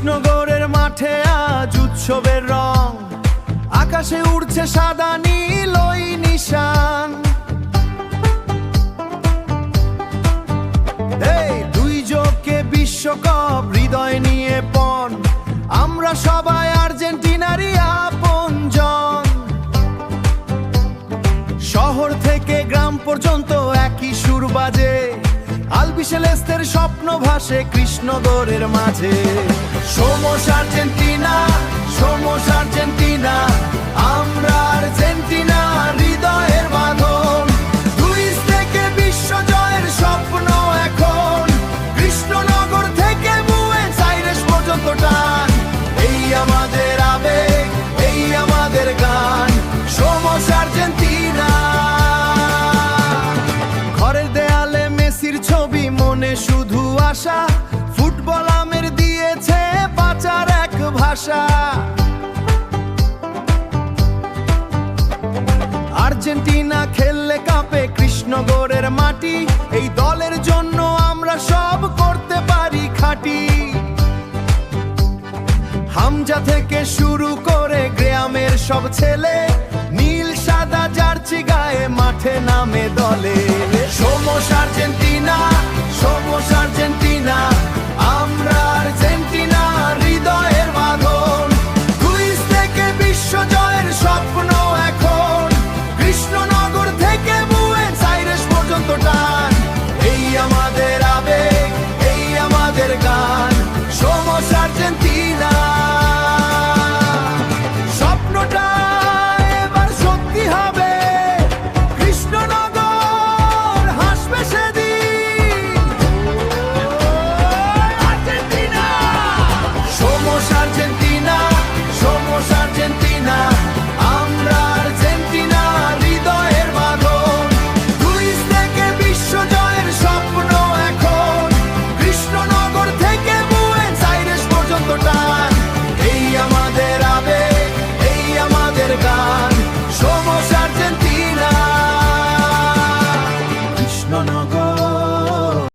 কৃষ্ণগড়ের মাঠে আজ উৎসবের রং, আকাশে উড়ছে সাদা নীল ওই নিশান। এই দুই চোখে বিশ্বকাপ হৃদয় নিয়ে পণ, আমরা সবাই আর্জেন্টিনারই আপনজন। শহর থেকে গ্রাম পর্যন্ত একই সুর বাজে, আলবি সেলেস্তের স্বপ্ন ভাসে কৃষ্ণগড়ের মাঝে। সমস আর্জেন্টিনা, সমস আর্জেন্টিনা, আমরা আর্জেন্টিনা হৃদয়ের বাঁধন। লুইস থেকে বিশ্ব জয়ের স্বপ্ন এখন, কৃষ্ণনগর থেকে বুয়েন্স আইরেস পর্যন্ত টান। এই আমাদের আবেগ, এই আমাদের গান, সমস আর্জেন্টিনা। ঘরের দেয়ালে মেসির ছবি, মনে শুধু আশা, ফুটবল আমের দিয়েছে বাঁচার এক ভাষা। আর্জেন্টিনা খেললে কাঁপে কৃষ্ণগড়ের মাটি, এই দলের জন্য আমরা সব করতে পারি খাঁটি। হামজা থেকে শুরু করে গ্রামের সব ছেলে, নীল সাদা জার্সি গায়ে মাঠে নামে দলে। সমস